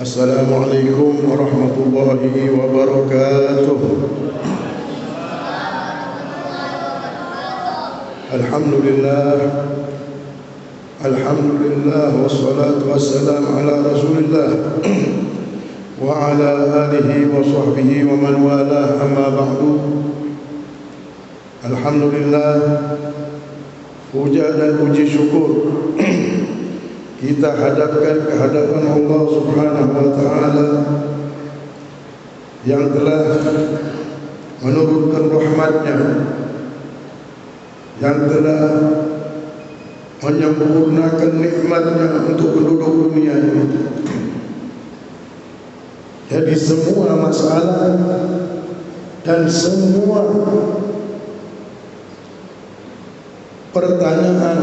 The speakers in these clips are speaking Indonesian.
Assalamualaikum warahmatullahi wabarakatuh. Alhamdulillah wassalatu wassalamu ala Rasulillah wa ala alihi wa sahbihi wa man walah, amma ba'du. Alhamdulillah, puja dan puji syukur kita hadapkan ke hadapan Allah Subhanahu wa taala yang telah menurunkan rahmat-Nya, yang telah menyempurnakan nikmat-Nya untuk penduduk dunia ini. Jadi semua masalah dan semua pertanyaan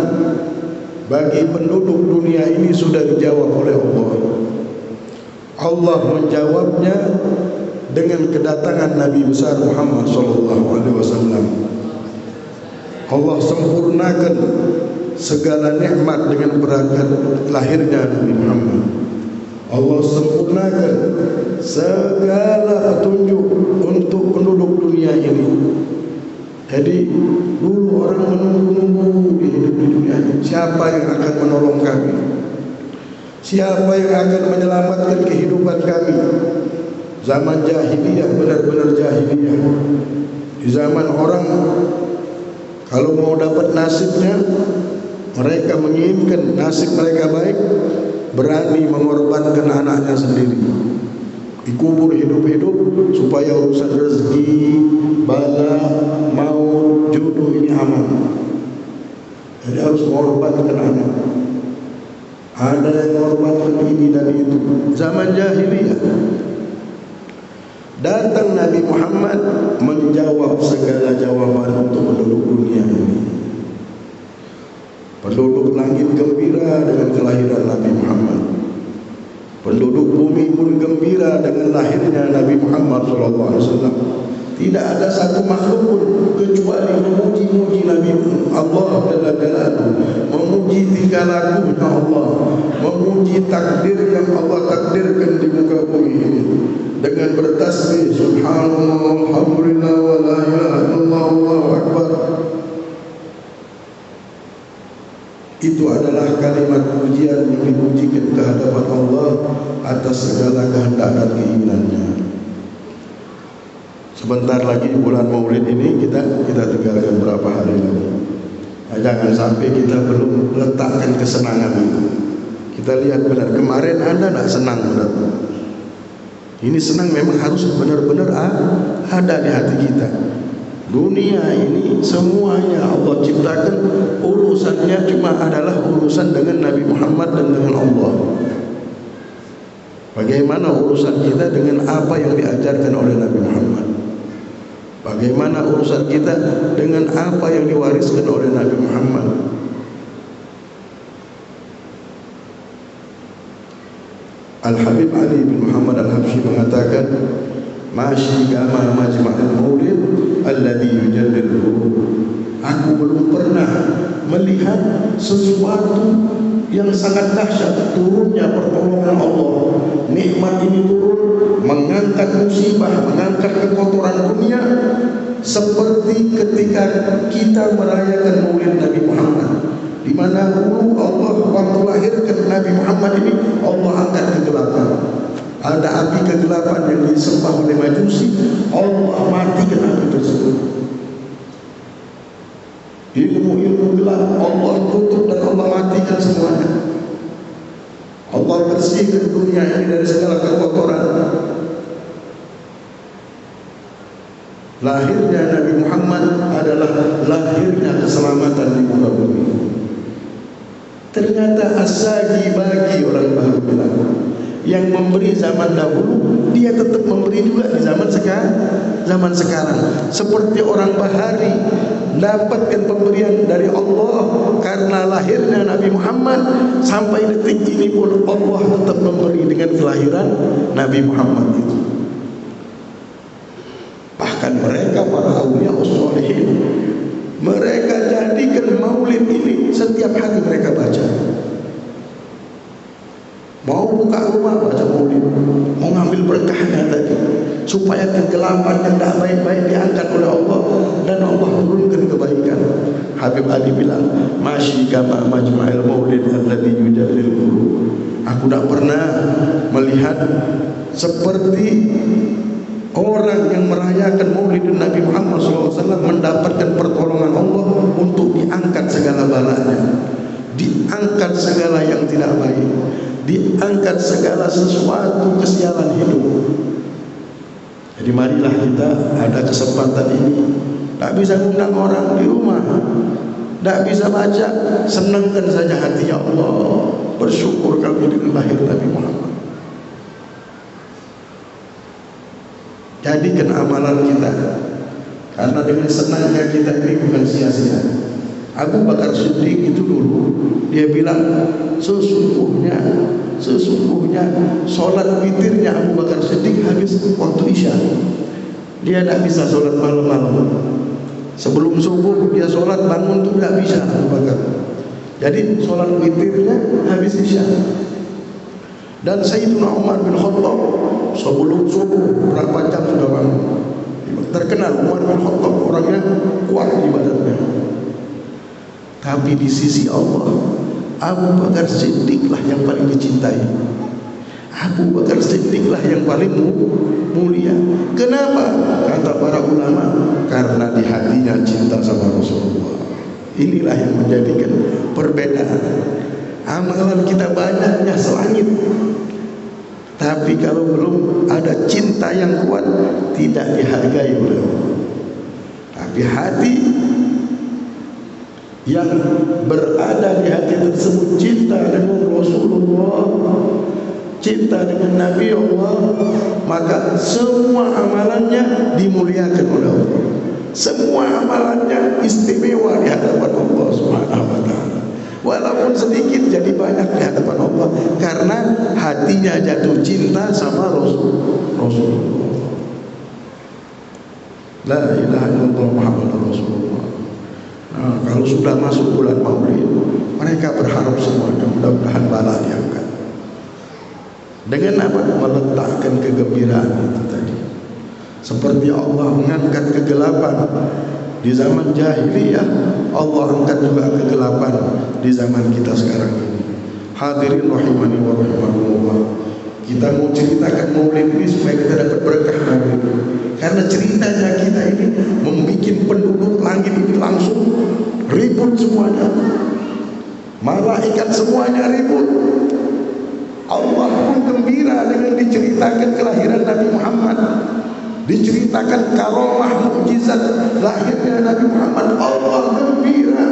bagi penduduk dunia ini sudah dijawab oleh Allah. Allah menjawabnya dengan kedatangan Nabi besar Muhammad SAW. Allah sempurnakan segala nikmat dengan berkat lahirnya Nabi Muhammad. Allah sempurnakan segala petunjuk untuk penduduk dunia ini. Jadi dulu orang menunggu-nunggu di hidup di dunia ini, siapa yang akan menolong kami, siapa yang akan menyelamatkan kehidupan kami. Zaman jahiliyah, benar-benar jahiliyah. Di zaman orang kalau mau dapat nasibnya, mereka menginginkan nasib mereka baik, berani mengorbankan anaknya sendiri, dikubur hidup-hidup supaya urusan rezeki, bala, maut, jodoh ini aman. Jadi harus mengorbankan anak. Ada yang mengorbankan ini dan itu. Zaman jahiliyah. Datang Nabi Muhammad menjawab segala jawaban untuk penduduk dunia ini. Penduduk langit gembira dengan kelahiran Nabi Muhammad. Penduduk bumi pun gembira dengan lahirnya Nabi Muhammad SAW. Tidak ada satu makhluk pun kecuali memuji-muji Nabi Allah Jalla-Jalaluhu, memuji tingkah lakunya Allah, memuji takdir yang Allah takdirkan di muka bumi ini dengan bertasbih subhanallah alhamdulillah wa la ilaha illallah wallahu akbar. Itu adalah kalimat pujian yang dipujikan ke hadapan Allah atas segala kehendak dan keinginannya. Sebentar lagi bulan Maulid ini kita tinggalkan berapa hari lagi. Jangan sampai kita belum letakkan kesenangan itu. Kita lihat benar, kemarin Anda tidak senang benar. Ini senang memang harus benar-benar ada di hati kita. Dunia ini semuanya Allah ciptakan, urusannya cuma adalah urusan dengan Nabi Muhammad dan dengan Allah. Bagaimana urusan kita dengan apa yang diajarkan oleh Nabi Muhammad? Bagaimana urusan kita dengan apa yang diwariskan oleh Nabi Muhammad? Al-Habib Ali bin Muhammad Al-Habsyi mengatakan, "Masyi kama majma'ul maulid alladhi yujallil qulub." Aku belum pernah melihat sesuatu yang sangat dahsyat turunnya pertolongan Allah. Nikmat ini turun mengangkat musibah, mengangkat kekotoran dunia, seperti ketika kita merayakan Maulid Nabi Muhammad, di mana dulu Allah waktu lahirkan Nabi Muhammad ini Allah angkat kegelapan. Ada api kegelapan yang disembah oleh Majusi, Allah matikan api tersebut. Ilmu-ilmu gelap Allah tutup dan Allah matikan semuanya. Allah bersihkan dunia ini dari segala kekotoran. Lahirnya Nabi Muhammad adalah lahirnya keselamatan di muka bumi. Ternyata asagi bagi orang baru bilang, yang memberi zaman dahulu dia tetap memberi juga di zaman sekarang. Seperti orang bahari dapatkan pemberian dari Allah karena lahirnya Nabi Muhammad, sampai detik ini pun Allah tetap memberi dengan kelahiran Nabi Muhammad itu. Bahkan mereka para aulia sholihin, mereka jadikan maulid ini setiap hari mereka baca. Mau buka rumah baca maulid, mau ngambil berkahnya tadi, supaya kegelapan yang tidak baik-baik diangkat oleh Allah dan Allah turunkan kebaikan. Habib Ali bilang, masyi kama majma'il maulid alladhi yujadil qulub. Aku tidak pernah melihat seperti orang yang merayakan Maulid Nabi Muhammad SAW mendapatkan pertolongan Allah untuk diangkat segala balanya, diangkat segala yang tidak baik, diangkat segala sesuatu kesialan hidup. Jadi marilah kita ada kesempatan ini. Tak bisa undang orang di rumah, tak bisa baca, senangkan saja hati, ya Allah, bersyukur kami dengan lahir Nabi Muhammad. Jadikan amalan kita, karena dengan senangnya kita ini bukan sia-sia. Abu Bakar Siddiq itu dulu dia bilang, sesungguhnya solat witirnya Abu Bakar Siddiq habis waktu Isya. Dia tidak bisa solat malam-malam. Sebelum subuh dia solat, bangun itu tidak bisa Abu Bakar. Jadi solat witirnya habis Isya. Dan Sayyidina Umar bin Khattab sebelum subuh berapa jam sudah bangun. Terkenal Umar bin Khattab orangnya kuat ibadahnya. Tapi di sisi Allah, Abu Bakar Siddiq lah yang paling dicintai. Abu Bakar Siddiq lah yang paling mulia. Kenapa? Kata para ulama, karena di hatinya cinta sama Rasulullah. Inilah yang menjadikan perbedaan. Amalan kita banyaknya selangit, tapi kalau belum ada cinta yang kuat, tidak dihargai oleh Allah. Tapi hati yang berada di hati tersebut cinta dengan Rasulullah, cinta dengan Nabi Allah, maka semua amalannya dimuliakan oleh Allah. Semua amalannya istimewa di hadapan Allah Subhanahu wa taala. Walaupun sedikit jadi banyak di hadapan Allah, karena hatinya jatuh cinta sama Rasulullah. La ilaha illallah Muhammadur Rasulullah. Nah, kalau sudah masuk bulan Maulid, mereka berharap semuanya mudah-mudahan bala diangkat. Dengan apa? Meletakkan kegembiraan itu tadi. Seperti Allah mengangkat kegelapan di zaman jahiliyah, Allah angkat juga kegelapan di zaman kita sekarang ini. Hadirin rahimani wa rahimakumullah. Kita mau ceritakan Maulid ini supaya kita dapat berkah Maulid. Karena ceritanya kita ini membuat penduduk langit ini langsung ribut semuanya. Malaikat semuanya ribut. Allah pun gembira dengan diceritakan kelahiran Nabi Muhammad, diceritakan karomah mukjizat lahirnya Nabi Muhammad. Allah gembira.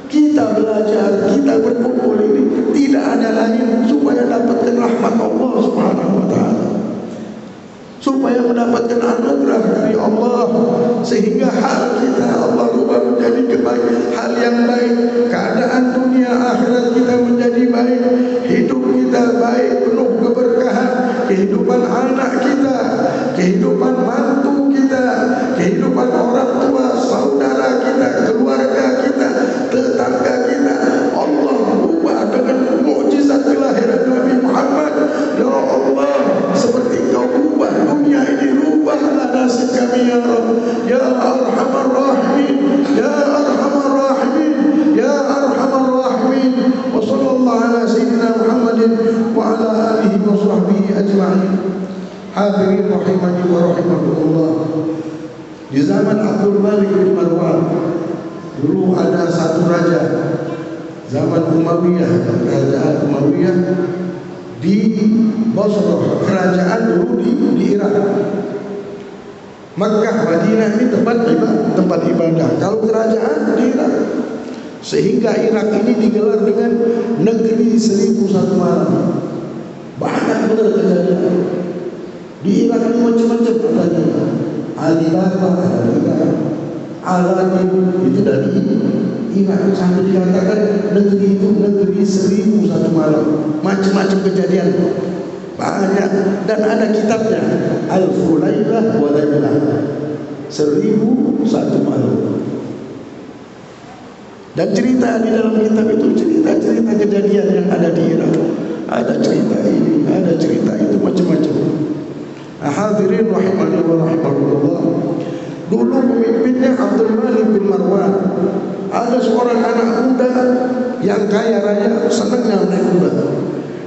Kita belajar, kita berkumpul ini tidak ada lain supaya dapatkan rahmat Allah Subhanahu wa taala, supaya mendapatkan anugerah dari Allah, sehingga hal kita Allah rubah menjadi kebaikan, hal yang baik, keadaan dunia akhirat kita menjadi baik, hidup kita baik, penuh keberkahan, kehidupan anak kita, kehidupan mantu kita, kehidupan orang tua, saudara kita, keluarga kita, tetangga kita. Allah rubah وعلى آله وصحبه أجمعين. Hadirin rahimani wa rahimakumullah. Di zaman Abdul Malik bin Marwan, dulu ada satu raja zaman Umayyah, kerajaan Umayyah di Basrah, kerajaan dulu di Irak. Makkah, Madinah ini tempat ibadah. Kalau kerajaan di Irak, sehingga Irak ini digelar dengan negeri 1001 malam. Banyak benar kejadian. Di Irak ini macam-macam adanya. Alibaba ada, Aladin itu dari Irak, sampai dikatakan negeri itu negeri 1001 malam. Macam-macam kejadian banyak, dan ada kitabnya, Al-Fulailah wa Lailah, 1001 malam. Dan cerita di dalam kitab itu cerita-cerita kejadian yang ada di Irak. Ada cerita ini, ada cerita itu, macam-macam. Hadirin rahimani wa rahimakumullah. Dulu pemimpinnya Abdul Malik bin Marwan. Ada seorang anak muda yang kaya raya, senangnya naik kuda.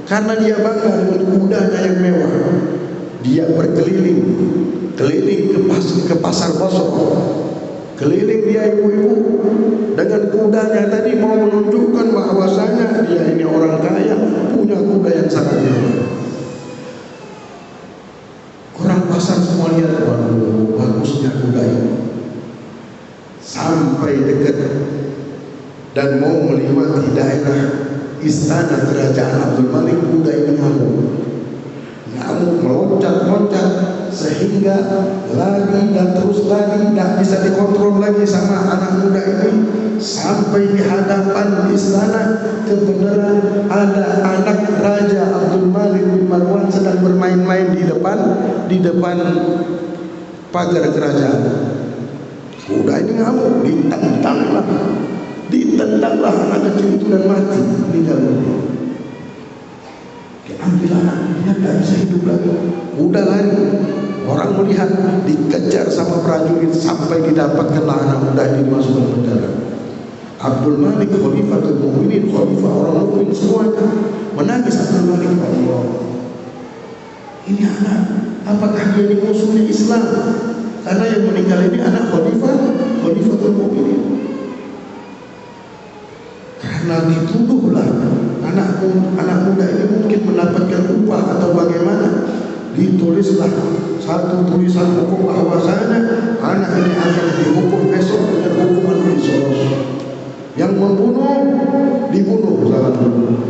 Karena dia bangga dengan kudanya yang mewah. Dia berkeliling ke pasar Basrah. Keliling dia ibu-ibu dengan kudanya tadi, mau menunjukkan bahwasanya dia ini orang kaya, punya kuda yang sangat mewah. Orang pasar semua lihat, waduh, bagusnya kuda ini. Sampai dekat dan mau melewati daerah istana kerajaan Abdul Malik, kuda ini ngamuk, meloncat-loncat sehingga lari dan terus lari, tidak bisa dikontrol lagi sama anak muda ini. Sampai di hadapan istana, kebenaran ada anak Raja Abdul Malik bin Marwan sedang bermain-main di depan pagar kerajaan. Kuda ini ngamuk, ditendanglah anak kecil itu dan mati, meninggal dunia. Diambil anaknya, tidak bisa hidup lagi. Kuda lari, orang melihat, dikejar sama prajurit sampai didapatkanlah anak muda ini dimasukkan penjara. Abdul Malik Khalifatul Mukminin, khalifah orang mukmin semuanya, menangis. Abdul Malik, Allah, ini anak, apakah dia ini musuhnya Islam? Karena yang meninggal ini anak Khalifatul Mukminin. Karena dituduhlah anak muda ini mungkin mendapatkan upah atau bagaimana, ditulislah satu tulisan hukum bahwasanya anak ini akan dihukum besok dengan hukuman kisos. Yang membunuh dibunuh,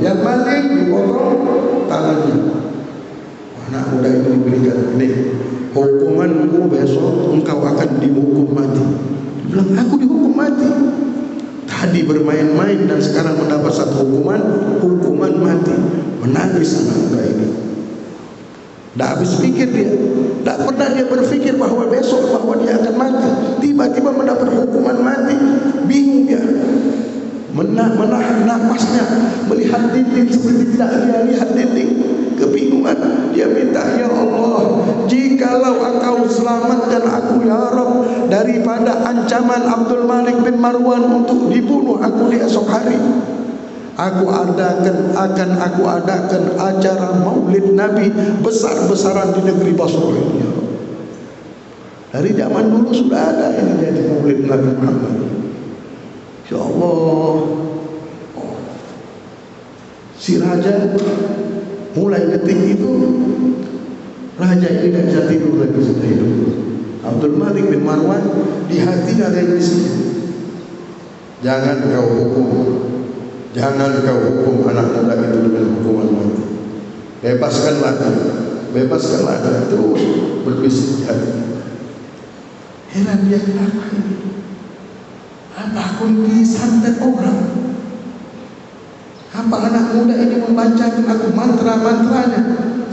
yang maling dipotong tangannya. Anak muda itu diberikan, ini hukumanmu besok, engkau akan dihukum mati. Dia bilang, aku dihukum mati. Tadi bermain-main dan sekarang mendapat satu hukuman mati. Menangis anak muda ini. Tidak habis pikir dia, tidak pernah dia berpikir bahwa besok bahwa dia akan mati. Tiba-tiba mendapat hukuman mati, bingung dia. Menahan nafasnya, melihat dinding seperti tidak dia lihat dinding. Kebingungan, dia minta, ya Allah, jikalau engkau selamatkan aku ya Rabb daripada ancaman Abdul Malik bin Marwan untuk dibunuh aku di esok hari, akan aku adakan acara maulid Nabi besar-besaran di negeri Basrah ini. Dari zaman dulu sudah ada yang jadi maulid Nabi Muhammad. Ya Allah, si raja mulai detik itu, raja ini tidak bisa tidur lagi sudah hidup. Abdul Malik bin Marwan di hatinya ada yang isi, jangan kau hukum anak muda itu dengan hukuman mati. Bebaskanlah dia, terus berbisik hati. Heran dia, kenapa ini? Apa kunci santet orang? Apa anak muda ini membacakan aku mantra-mantranya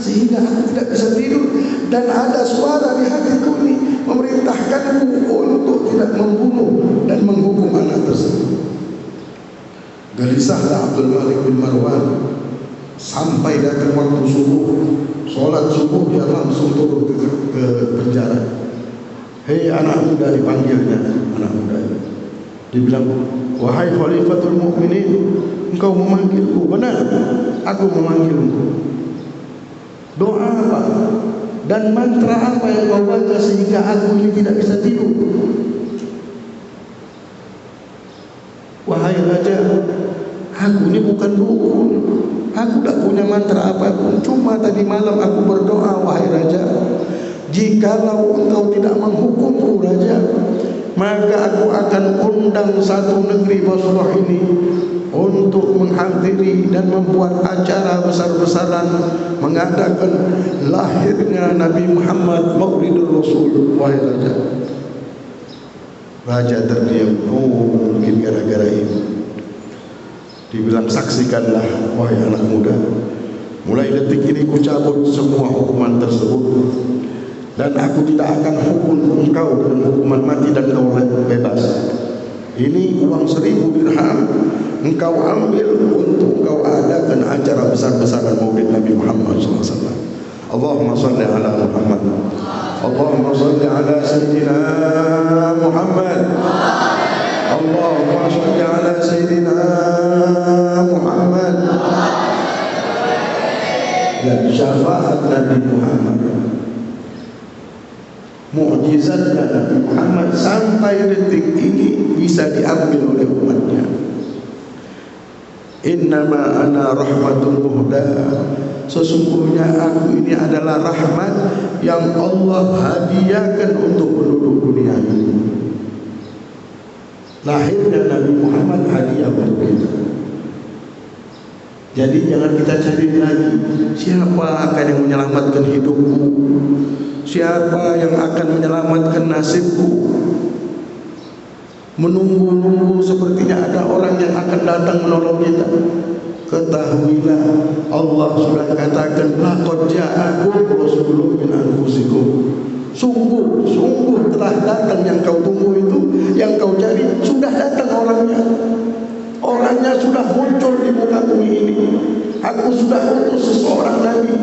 sehingga aku tidak bisa tidur, dan ada suara di hatiku ini memerintahkanku untuk tidak membunuh dan menghukum anak tersebut. Gelisahlah Abdul Malik bin Marwan. Sampai datang waktu subuh, sholat subuh, dia langsung turun ke penjara. Hei anak muda, dipanggilnya anak muda ini. Dibilang, wahai Khalifatul Mukminin, engkau memanggilku. Benar, aku memanggilmu. Doa apa dan mantra apa yang kau baca sehingga aku ini tidak bisa tidur? Wahai raja, aku ini bukan dukun, aku tak punya mantra apapun. Cuma tadi malam aku berdoa, wahai raja, jikalau engkau tidak menghukumku raja, maka aku akan undang satu negeri Basrah ini untuk menghadiri dan membuat acara besar-besaran mengadakan lahirnya Nabi Muhammad Maulidul Rasul. Wahai raja. Raja terdiam. Oh, mungkin gara-gara ini. Dibilang, saksikanlah wahai anak muda, mulai detik ini ku cabut semua hukuman tersebut, dan aku tidak akan hukum engkau dengan hukuman mati dan kau bebas. Ini uang 1000 dirham engkau ambil untuk engkau adakan acara besar-besaran Maulid Nabi Muhammad SAW. Allahumma salli ala Muhammad. Allahumma salli ala Sayyidina Muhammad. Allahumma salli ala Sayyidina Muhammad. Dan syafaat Nabi Muhammad, mukjizatnya Nabi Muhammad sampai detik ini bisa diambil oleh umatnya. Innama ana rahmatul muhda, sesungguhnya aku ini adalah rahmat yang Allah hadiahkan untuk penduduk dunia ini. Lahirnya Nabi Muhammad hadiah untuk kita. Jadi jangan kita cari lagi siapa akan yang menyelamatkan hidupku, siapa yang akan menyelamatkan nasibku. Menunggu-nunggu sepertinya ada orang yang akan datang menolong kita. Ketahuilah, Allah sudah katakan, laqad ja'akum rasulun min anfusikum. Sungguh telah datang yang kau tunggu itu, yang kau cari, sudah datang orangnya. Orangnya sudah muncul di muka bumi ini. Aku sudah utus seseorang nabi.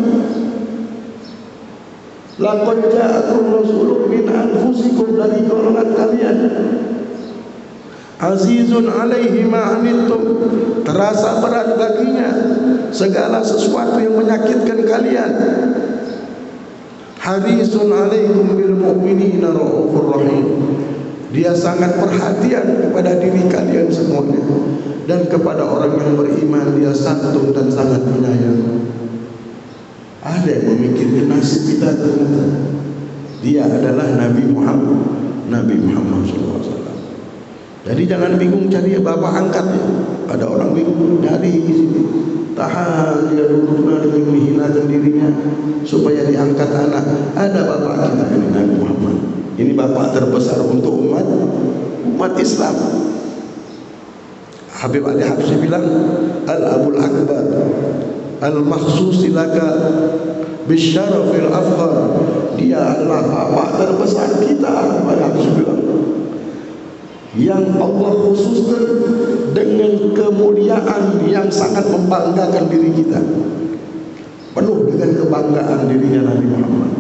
Laqad ja'akum rasulun min anfusikum, dari golongan kalian. Azizun alaihi ma'anittum, terasa berat baginya segala sesuatu yang menyakitkan kalian. Harisun alaikum bil mu'minina raufur rahim, dia sangat perhatian kepada diri kalian semuanya, dan kepada orang yang beriman dia santun dan sangat penyayang. Ada yang memikirkan nasib kita ternyata. Dia adalah Nabi Muhammad SAW. Jadi jangan bingung cari bapak angkat ya. Ada orang bingung dari sini, tahan dia duduk demi menghinakan dirinya supaya diangkat anak. Ada bapak kita ini Nabi Muhammad. Ini bapak terbesar untuk umat Islam. Habib Ali Habsyi bilang, Al-Abul Akbar Al-Makhsus laka bisyarafil afdal. Dia adalah bapak terbesar kita. Habib Ali Habsyi bilang, yang Allah khususkan dengan kemuliaan yang sangat membanggakan diri kita, penuh dengan kebanggaan dirinya Nabi Muhammad.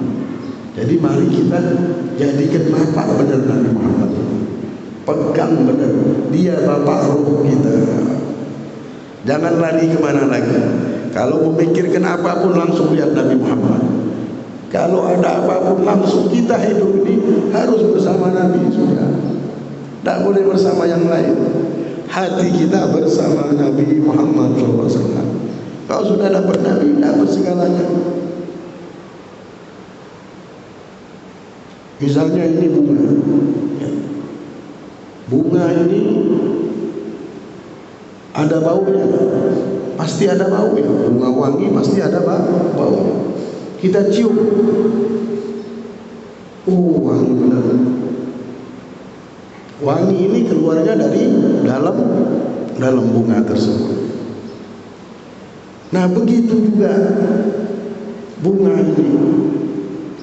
Jadi mari kita jadikan bapak benar Nabi Muhammad, pegang benar dia bapak ruh kita. Jangan lari kemana lagi. Kalau memikirkan apapun langsung lihat Nabi Muhammad. Kalau ada apapun langsung kita hidup ini harus bersama Nabi sudah. Tak boleh bersama yang lain. Hati kita bersama Nabi Muhammad SAW. Kalau sudah dapat Nabi, dapat segalanya. Misalnya ini bunga. Bunga ini ada baunya. Pasti ada baunya. Bunga wangi pasti ada baunya. Kita cium. Oh, wangi benar. Wangi ini keluarnya dari dalam bunga tersebut. Nah begitu juga bunga ini.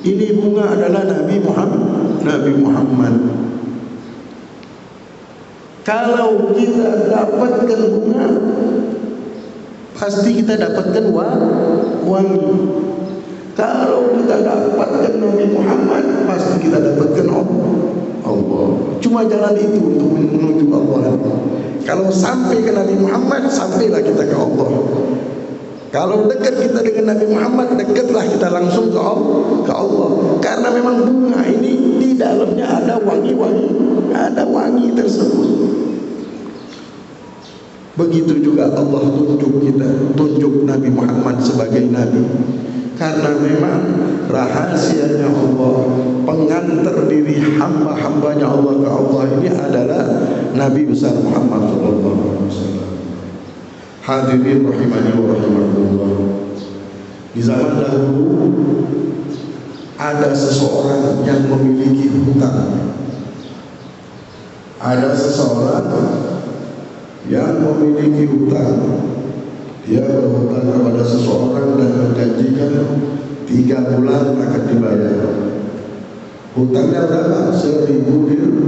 Ini bunga adalah Nabi Muhammad. Kalau kita dapatkan bunga, pasti kita dapatkan wangi. Kalau kita dapatkan Nabi Muhammad, pasti kita dapatkan Allah. Cuma jalan itu untuk menuju Allah. Kalau sampai ke Nabi Muhammad, sampailah kita ke Allah. Kalau dekat kita dengan Nabi Muhammad, dekatlah kita langsung ke Allah. Karena memang bunga ini di dalamnya ada wangi-wangi, ada wangi tersebut. Begitu juga Allah tunjuk Nabi Muhammad sebagai Nabi. Karena memang rahasianya Allah, pengantar diri hamba-hambanya Allah ke Allah ini adalah Nabi besar Muhammad SAW. Hadirin rahimani wa rahimakumullah. Di zaman dahulu ada seseorang yang memiliki hutang. Ada seseorang yang memiliki hutang. Dia berhutang kepada seseorang dan menjanjikan 3 bulan akan dibayar. Hutangnya berapa? 1.000 dirham.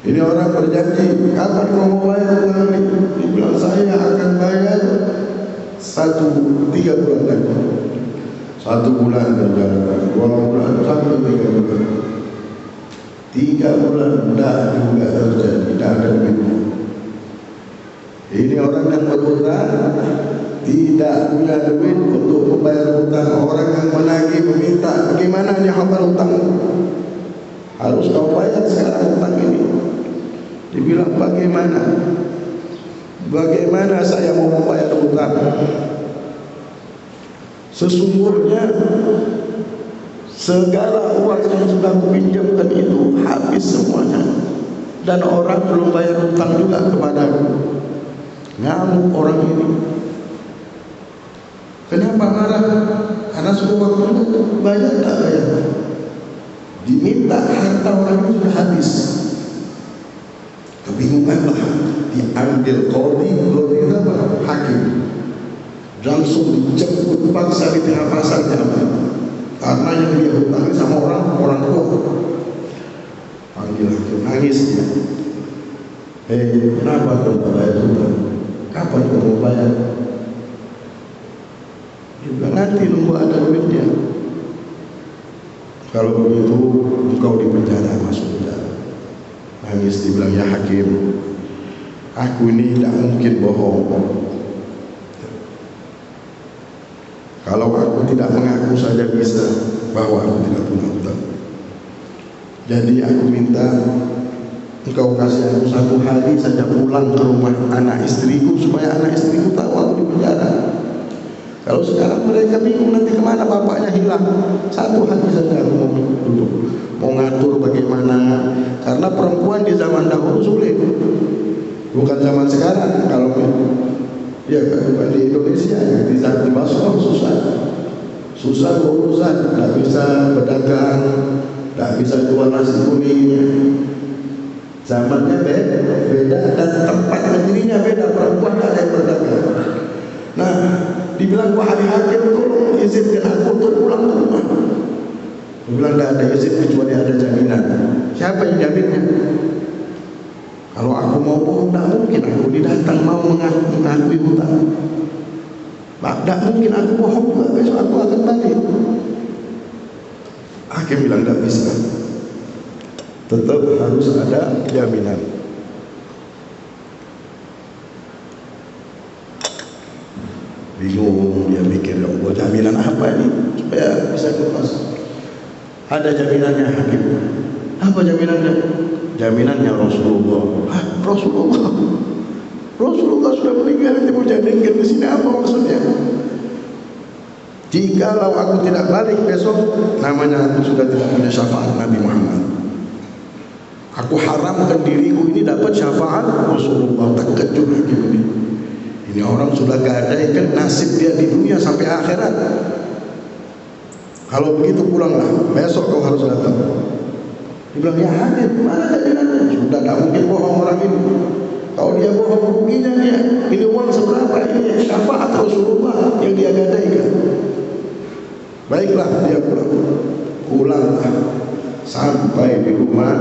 Ini orang berjanji, kapan kau mau bayar hutang ini? Dibilang saya akan bayar 3 bulan lagi. 1 bulan berjalan, 2 bulan sampai 3 bulan. 3 bulan tidak juga terjadi, tidak ada duitnya. Ini orang yang berhutang tidak punya duit untuk membayar hutang. Orang yang menagih meminta, bagaimana nih hamba hutang? Harus kau bayar sekarang hutang ini. Dibilang bagaimana? Bagaimana saya mau membayar hutang? Sesungguhnya segala uang yang sudah kupinjamkan itu habis semuanya, dan orang belum bayar hutang juga kepadaku. Ngamuk orang ini. Kenapa marah? Karena suku waktu bayar tak bayar. Diminta harta orang itu sudah habis. Kebingunganlah, diambil qadhi itu apa? Hakim. Langsung dijemput paksa di tengah pasar Jamal. Karena yang dia hutang sama orang tua. Panggil hakim, nangis dia. Kenapa kau tak bayar hutang? Kapan kau mau bayar? Dia bilang nanti nunggu ada duitnya. Kalau begitu engkau di penjara, masuk penjara. Nangis dibilang, ya hakim, aku ini tidak mungkin bohong. Kalau aku tidak mengaku saja bisa bahwa aku tidak punya hutang. Jadi aku minta engkau kasih aku 1 hari saja pulang ke rumah anak istriku, supaya anak istriku tahu aku di penjara. Kalau sekarang mereka bingung nanti kemana bapaknya hilang. 1 hari saja aku mau duduk, mau ngatur bagaimana. Karena perempuan di zaman dahulu sulit, bukan zaman sekarang. Kalau ya bukan di Indonesia, di Basrah susah berurusan, tidak bisa berdagang, tidak bisa jual nasi kuning. Zamannya beda dan tempat negerinya beda. Perempuan tidak ada yang berdagang. Nah, dibilang wahai hakim, tolong izinkan aku untuk pulang ke rumah. Dia bilang tidak ada izin kecuali ada jaminan. Siapa yang jaminnya? Kalau aku mau bohong, tidak mungkin aku didatang mau mengakui hutang. Tidak mungkin aku bohong juga, besok aku akan balik. Hakim bilang tidak bisa, tetap harus ada jaminan. Bingung dia mikir, jaminan apa ini supaya bisa lepas? Ada jaminannya hakim. Apa jaminannya? Jaminannya Rasulullah. Rasulullah sudah meninggal, nanti mau jadikan di sini apa maksudnya? Jikalau aku tidak balik besok, namanya aku sudah tidak punya syafaat Nabi Muhammad. Aku haramkan diriku ini dapat syafaat Rasulullah. Terkejut hakim ini. Ini orang sudah gadaikan nasib dia di dunia sampai akhirat. Kalau begitu pulanglah, besok kau harus datang. Dia bilang, ya hakim, mana jaminannya? Sudah tak mungkin bohong orang ini. Kalau dia bohong, ruginya dia. Ini uang seberapa? Ini syafaat Rasulullah yang dia gadaikan. Baiklah, dia pulanglah. Sampai di rumah,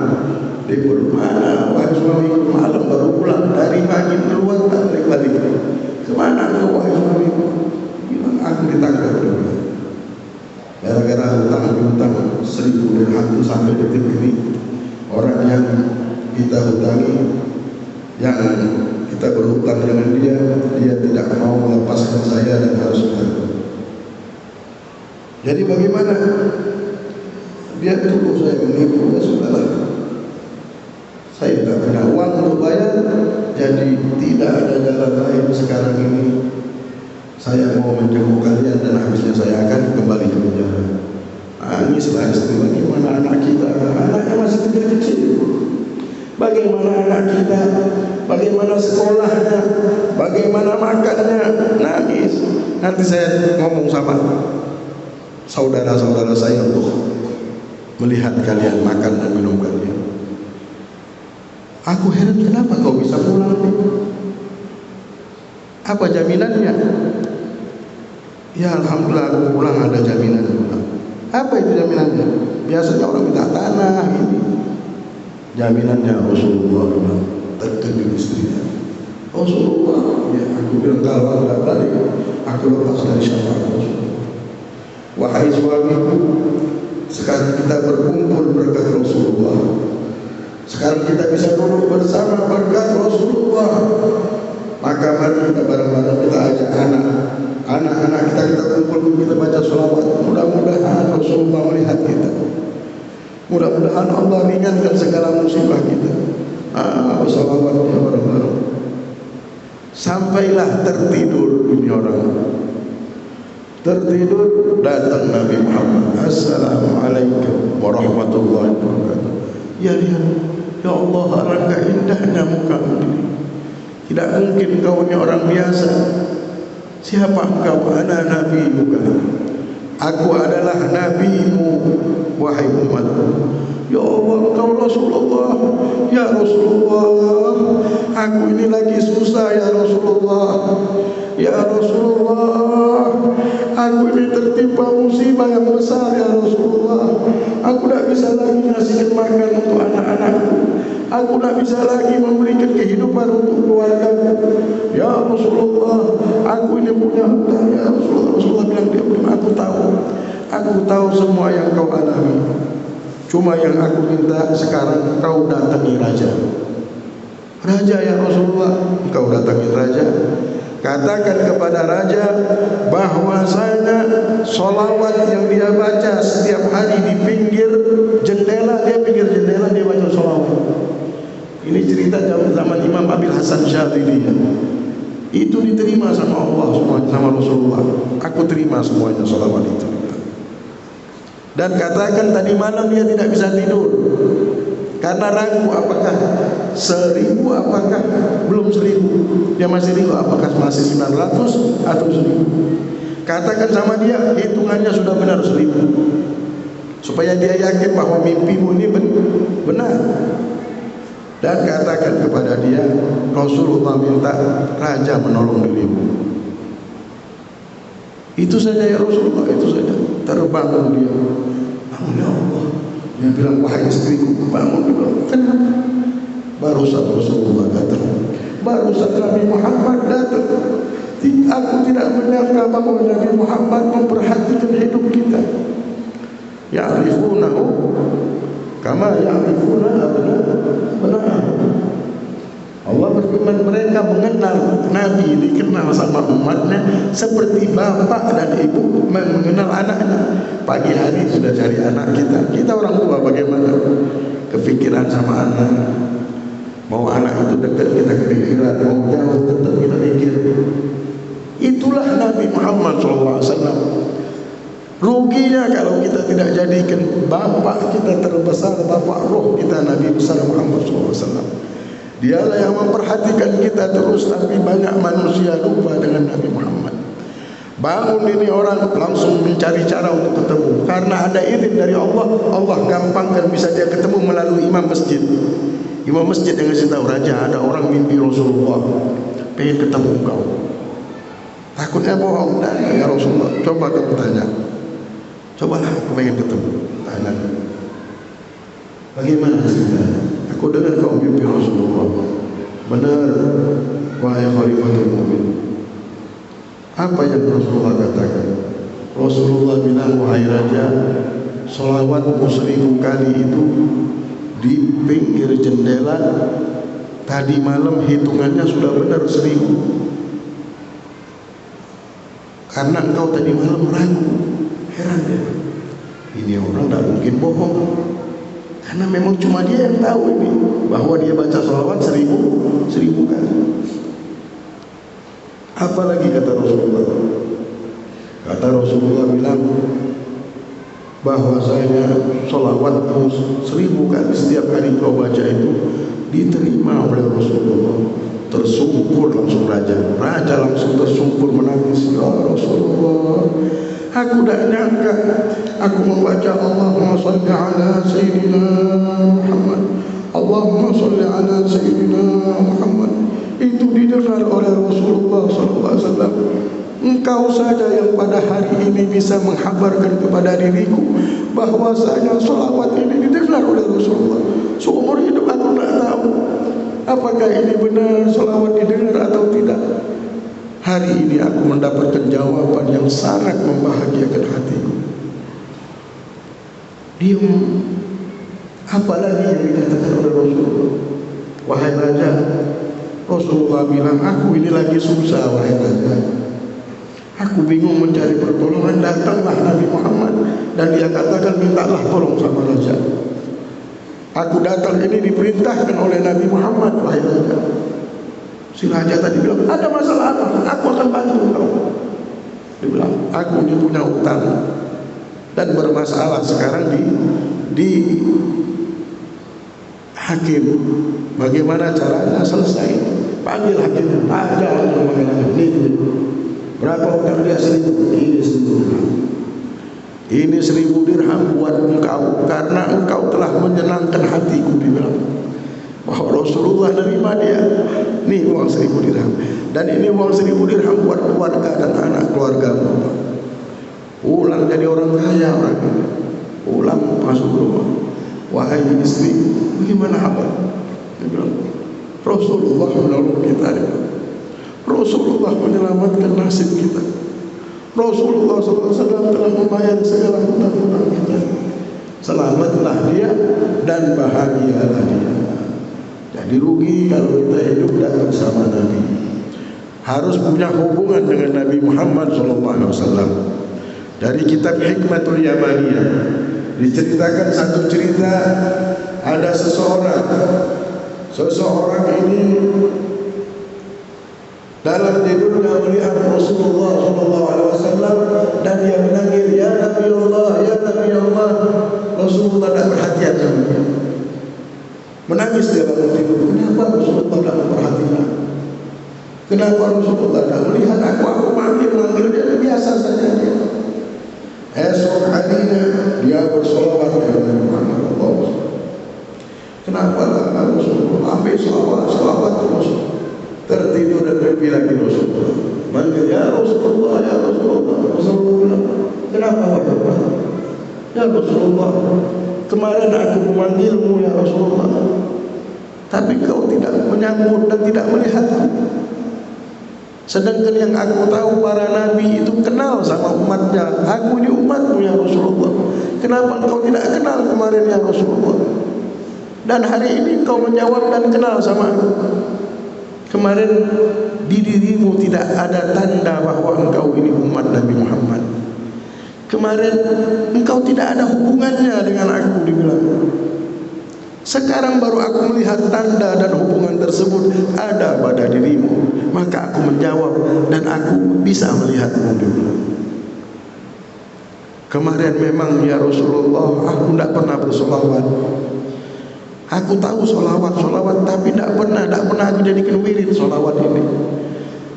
dia bermana, wahai suami, malam baru pulang. Dari pagi keluar, tak balik-balik. Kemana kau, wahai suami? Bilang, aku ditangkap. Gara-gara hutang 1.000 dirham sampai detik ini, orang yang kita hutangi, yang kita kita berhutang dengan dia, dia tidak mau melepaskan saya dan harus bayar. Jadi bagaimana? Dia tuduh saya menipu, ya sudahlah. Saya tidak punya uang untuk bayar, jadi tidak ada jalan lain sekarang ini. Saya mau menjenguk kalian dan habisnya saya akan kembali ke penjara. Nangislah istri, bagaimana anak kita? Anaknya masih kecil-kecil. Bagaimana anak kita? Bagaimana sekolahnya? Bagaimana makannya? Nangis. Nanti saya ngomong sama saudara-saudara saya untuk melihat kalian makan dan minum kalian. Aku heran kenapa kau bisa pulang? Apa jaminannya? Ya alhamdulillah aku pulang ada jaminan. Apa itu jaminannya? Biasanya orang minta tanah ini. Jaminannya Rasulullah terkejut istrinya. Rasulullah, ya aku bilang kalau tidak balik, aku lepas dari syafaat Rasulullah. Wahai suamiku, sekarang kita berkumpul berkat Rasulullah. Sekarang kita bisa duduk bersama berkat Rasulullah. Maka mari kita bareng-bareng kita ajak anak-anak kita kumpul, kita baca sholawat. Mudah-mudahan Rasulullah melihat kita. Mudah-mudahan Allah ringankan segala musibah kita. Sholawatnya bareng-bareng. Sampailah tertidur ini orang. Tertidur, datang Nabi Muhammad. Assalamualaikum warahmatullahi wabarakatuh. Ya Allah, alangkah indahnya mukamu ini. Tidak mungkin kau ini orang biasa. Siapa engkau? Ana nabiyuka. Aku adalah nabimu, wahai umat. Ya Allah, engkau Rasulullah. Ya Rasulullah, aku ini lagi susah ya Rasulullah. Ya Rasulullah, aku ini tertimpa musibah yang besar ya Rasulullah. Aku tidak bisa lagi ngasihkan makan untuk anak-anakku. Aku tidak bisa lagi memberikan kehidupan untuk keluargaku. Ya Rasulullah, aku ini punya hutang ya Rasulullah. Rasulullah bilang, dia bilang, aku tahu semua yang kau alami. Cuma yang aku minta sekarang kau datangi raja. Raja ya Rasulullah, kau datangi raja. Katakan kepada raja bahwasanya sholawat yang dia baca setiap hari di pinggir jendela, dia baca sholawat. Ini cerita zaman Imam Abil Hasan Syadzili. Itu diterima sama Allah, sama Rasulullah. Aku terima semuanya sholawat itu. Dan katakan tadi malam dia tidak bisa tidur karena ragu apakah 1000 apakah belum 1000. Dia masih ragu apakah masih 900 atau 1000. Katakan sama dia hitungannya sudah benar 1000, supaya dia yakin bahwa mimpimu ini benar. Dan katakan kepada dia, Rasulullah minta raja menolong dirimu. Itu saja ya Rasulullah, itu saja. Terbangun dia. Bangun ya Allah. Dia bilang, wahai istriku, bangun. Dia bilang, kenapa? Barusan Rasulullah datang. Barusan Nabi Muhammad datang. Aku tidak menyangka bahwa Nabi Muhammad memperhatikan hidup kita. Ya'rifunahu kama ya'rifuna abna'ahum. Allah berfirman, mereka mengenal Nabi, dikenal sama umatnya seperti bapak dan ibu mengenal anaknya. Pagi hari sudah cari anak kita. Kita orang tua bagaimana? Kepikiran sama anak. Mau anak itu dekat kita kepikiran, mau jauh tetap kita pikir. Itulah Nabi Muhammad SAW. Ruginya kalau kita tidak jadikan bapak kita terbesar, bapak roh kita Nabi besar Muhammad SAW. Dialah yang memperhatikan kita terus, tapi banyak manusia lupa dengan Nabi Muhammad. Bangun ini orang langsung mencari cara untuk ketemu. Karena ada izin dari Allah, Allah gampangkan bisa dia ketemu melalui imam masjid. Imam masjid yang ngasih tahu, raja ada orang mimpi Rasulullah, pengen ketemu kau. Takutnya bohong. Dan ya Rasulullah, coba kamu tanya. Cobalah aku pengen ketemu. Tanya. Bagaimana ceritanya? Aku dengar kau mimpi Rasulullah. Benar, wahai Khalifatul Mu'min. Apa yang Rasulullah katakan? Rasulullah bilang, wahai raja, sholawat 1000 kali itu di pinggir jendela tadi malam hitungannya sudah benar 1000. Karena engkau tadi malam ragu. Heran ya, ini orang tidak mungkin bohong, karena memang cuma dia yang tahu ini, bahwa dia baca sholawat 1000 kali. Apalagi kata Rasulullah? Kata Rasulullah bilang bahwasanya sholawat 1000 kali setiap kali kau baca itu diterima oleh Rasulullah. Tersungkur langsung raja langsung tersungkur menangis. Ya Rasulullah, aku tidak nyangka aku membaca Allahumma sholli ala Sayyidina Muhammad, Allahumma sholli ala Sayyidina Muhammad, itu didengar oleh Rasulullah SAW. Engkau saja yang pada hari ini bisa menghabarkan kepada diriku bahwasanya sholawat ini didengar oleh Rasulullah. Seumur hidup aku tidak tahu apakah ini benar sholawat didengar atau tidak. Hari ini aku mendapatkan jawaban yang sangat membahagiakan hatiku. Diam. Apalagi yang dikatakan oleh Rasulullah? Wahai raja, Rasulullah bilang, aku ini lagi susah wahai raja. Aku bingung mencari pertolongan. Datanglah Nabi Muhammad dan dia katakan mintalah tolong sama raja. Aku datang ini diperintahkan oleh Nabi Muhammad, wahai raja. Si raja tadi bilang, ada masalah apa? Aku akan bantu kau. Dia bilang, aku ini punya utang dan bermasalah sekarang di hakim. Bagaimana caranya selesai? Panggil hakim. Ada orang mengenai ini. Berapa utang dia? 1000. Ini 1000 dirham. Ini 1000 dirham buat engkau, karena engkau telah menyenangkan hatiku. Dibilang bahwa Rasulullah nerima dia. Nih uang 1000 dirham. Dan ini uang 1000 dirham buat keluarga dan anak keluargamu. Ulang jadi orang kaya orang ini. Ulang masuk rumah. Wahai istri, bagaimana kabar? Dia bilang, Rasulullah menolong kita. Rasulullah menyelamatkan nasib kita. Rasulullah SAW telah membayar segala hutang-hutang kita. Selamatlah dia dan bahagialah dia. Jadi rugi kalau kita hidup tidak bersama Nabi. Harus punya hubungan dengan Nabi Muhammad SAW. Dari kitab Hikmatul Yamaniyah diceritakan satu cerita. Ada seseorang ini dalam tidurnya melihat Rasulullah SAW dan dia menangis, ya Nabi Allah, ya Nabi Allah. Rasulullah tidak perhatian sama dia. Menangis dia bangun tidur. Kenapa Rasulullah tidak memperhatikan? Kenapa Rasulullah tidak melihat aku? Aku manggil dia biasa saja dia. Esok harinya dia bersolawat kepada Muhammad Allah. Kenapa tak Rasulullah ambil solawat terus? Tertidur dan mimpi lagi Rasulullah. Manggil, ya Rasulullah, ya Rasulullah. Rasulullah, kenapa wajah? Ya Rasulullah, kemarin aku memanggilmu ya Rasulullah, tapi kau tidak menyambut dan tidak melihat. Sedangkan yang aku tahu para nabi itu kenal sama umatnya. Aku ini umatmu ya Rasulullah. Kenapa kau tidak kenal kemarin ya Rasulullah? Dan hari ini kau menjawab dan kenal sama aku. Kemarin di dirimu tidak ada tanda bahwa engkau ini umat Nabi Muhammad. Kemarin engkau tidak ada hubungannya dengan aku, dibilang. Sekarang baru aku melihat tanda dan hubungan tersebut ada pada dirimu. Maka aku menjawab dan aku bisa melihatmu, dibilang. Kemarin memang ya Rasulullah aku tidak pernah bersolawat. Aku tahu solawat, tapi tidak pernah aku jadikan wirid solawat ini.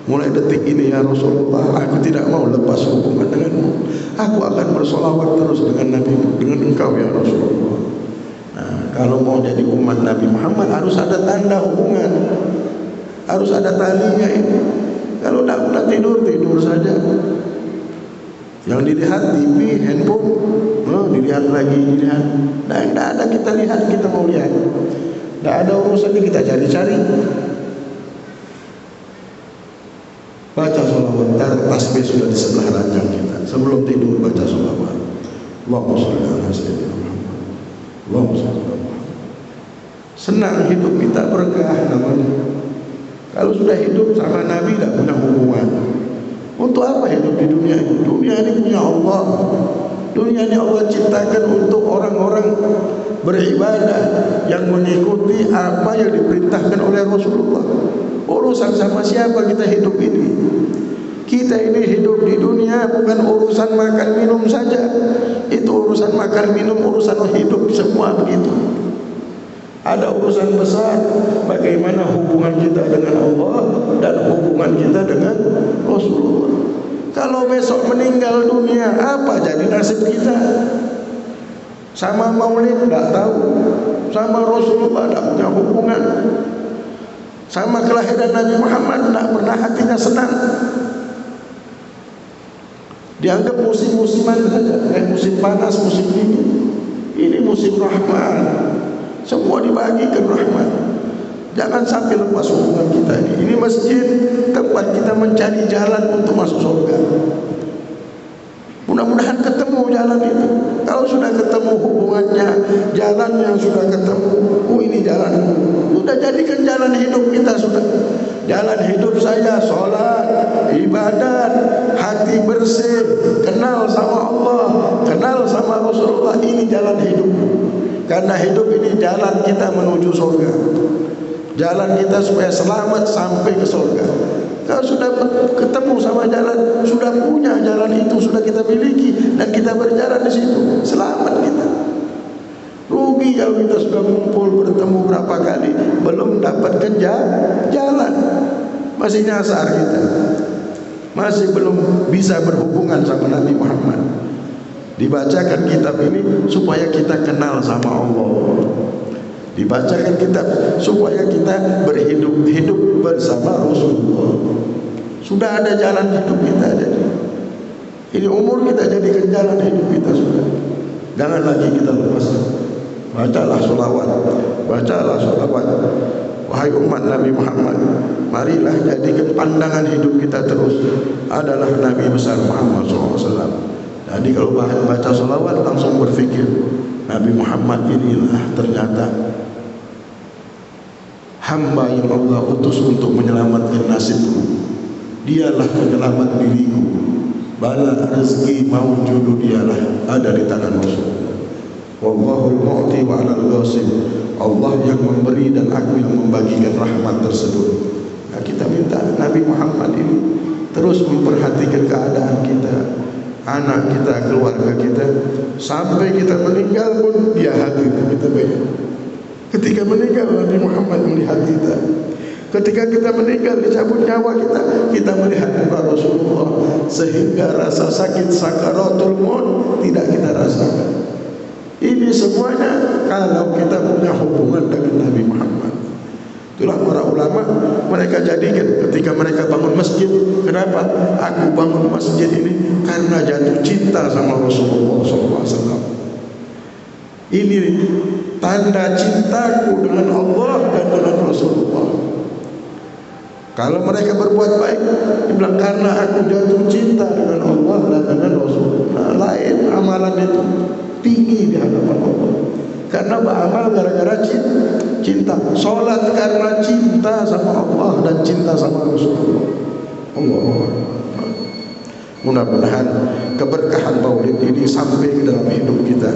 Mulai detik ini ya Rasulullah, aku tidak mau lepas hubungan denganmu. Aku akan bersolawat terus dengan Nabi, dengan engkau ya Rasulullah. Nah, kalau mau jadi umat Nabi Muhammad harus ada tanda hubungan, harus ada talinya ini. Kalau tidak pernah tidur saja. Yang dilihat TV, handphone, dilihat lagi, dilihat. Nah, tidak ada kita lihat, kita mau lihat. Tidak ada urusannya kita cari-cari. Baca sholawat, taruh tasbih sudah di sebelah ranjang kita. Sebelum tidur baca sholawat. Allahumma sholli ala Sayyidina Muhammad. Allahumma sholli ala Muhammad. Senang hidup kita, berkah namanya. Kalau sudah hidup sama Nabi tidak punya hubungan. Untuk apa hidup di dunia ini? Dunia ini punya Allah. Dunia ini Allah ciptakan untuk orang-orang beribadah yang mengikuti apa yang diperintahkan oleh Rasulullah. Urusan sama siapa kita hidup ini? Kita ini hidup di dunia bukan urusan makan minum saja. Itu urusan makan minum, urusan hidup semua begitu. Ada urusan besar, bagaimana hubungan kita dengan Allah dan hubungan kita dengan Rasulullah. Kalau besok meninggal dunia, apa jadi nasib kita? Sama maulid tidak tahu, sama Rasulullah tidak punya hubungan, sama kelahiran Nabi Muhammad tidak pernah hatinya senang. Dianggap musim-musiman saja, kayak musim panas, musim dingin. Ini musim rahmat, semua dibagikan rahmat. Jangan sampai lepas hubungan kita ini. Ini masjid tempat kita mencari jalan untuk masuk surga. Mudah-mudahan ketemu jalan itu. Kalau sudah ketemu hubungannya, jalan yang sudah ketemu, ini jalan, sudah jadikan jalan hidup kita sudah. Jalan hidup saya sholat, ibadat, hati bersih, kenal sama Allah, kenal sama Rasulullah. Ini jalan hidup. Karena hidup ini jalan kita menuju surga. Jalan kita supaya selamat sampai ke surga. Kalau sudah ketemu sama jalan, sudah punya jalan itu, sudah kita miliki dan kita berjalan di situ, selamat kita. Rugi kalau kita sudah kumpul bertemu berapa kali belum dapatkan jalan, masih nyasar kita, masih belum bisa berhubungan sama Nabi Muhammad. Dibacakan kitab ini supaya kita kenal sama Allah. Dibacakan kitab supaya kita hidup bersama Rasulullah. Sudah ada jalan hidup kita jadi. Ini umur kita jadikan jalan hidup kita sudah. Jangan lagi kita lepaskan. Bacalah sholawat, bacalah sholawat. Wahai umat Nabi Muhammad, marilah jadikan pandangan hidup kita terus adalah Nabi besar Muhammad SAW. Jadi kalau baca sholawat langsung berpikir Nabi Muhammad inilah ternyata hamba yang Allah utus untuk menyelamatkan nasibku. Dialah penyelamat diriku. Bala rezeki mau jodoh dialah ada di tangan Rasul. Wallahul mu'ti wa 'alal ghasib. Allah yang memberi dan aku yang membagikan rahmat tersebut. Nah, kita minta Nabi Muhammad ini terus memperhatikan keadaan kita, anak kita, keluarga kita, sampai kita meninggal pun dia hadir kita bayar. Ketika meninggal Nabi Muhammad melihat kita. Ketika kita meninggal dicabut nyawa kita melihat muka Rasulullah, sehingga rasa sakit sakaratul maut tidak kita rasakan. Ini semuanya kalau kita punya hubungan dengan Nabi Muhammad. Itulah para ulama, mereka jadikan ketika mereka bangun masjid. Kenapa? Aku bangun masjid ini karena jatuh cinta sama Rasulullah SAW. Ini tanda cintaku dengan Allah dan dengan Rasulullah. Kalau mereka berbuat baik, dibilang karena aku jatuh cinta dengan Allah dan dengan Rasulullah. Lain amalan itu tinggi di hadapan Allah. Karena beramal gara-gara cinta. Solat karena cinta sama Allah dan cinta sama Rasulullah. Allah. Mudah-mudahan keberkahan maulid ini sampai ke dalam hidup kita.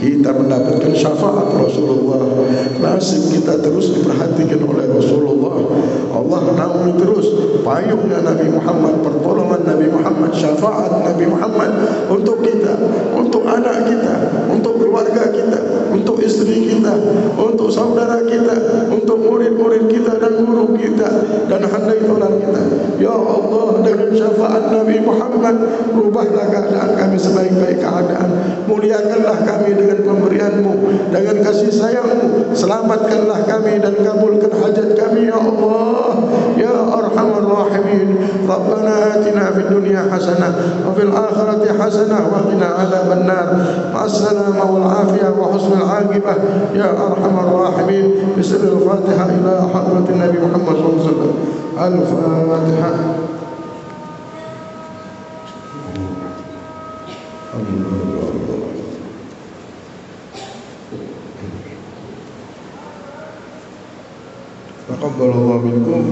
Kita mendapatkan syafaat Rasulullah. Nasib kita terus diperhatikan oleh Rasulullah. Allah naungi terus payungnya Nabi Muhammad, pertolongan Nabi Muhammad, syafaat Nabi Muhammad untuk kita, untuk anak kita, untuk keluarga kita, untuk istri kita, untuk saudara kita, untuk murid-murid kita dan guru kita dan handai tolan kita. Ya Allah, dengan syafaat Nabi Muhammad, rubahlah keadaan kami sebaik-baik keadaan. Muliakanlah kami dengan pemberianmu, dengan kasih sayangmu. Selamatkanlah kami dan kabulkan hajat kami ya Allah, ya Arhamar Rahimin. Rabbana atina fid dunya hasanah wa fil akhirati hasanah wa qina adzaban nar. Ma'assalama wal afiyah wa husnul aqibah ya Arhamar Rahimin. Bismillahil Fatihah ila hadratin Nabi Muhammad sallallahu alaihi wasallam. Al-Fatihah. Taqabbalallahu minkum.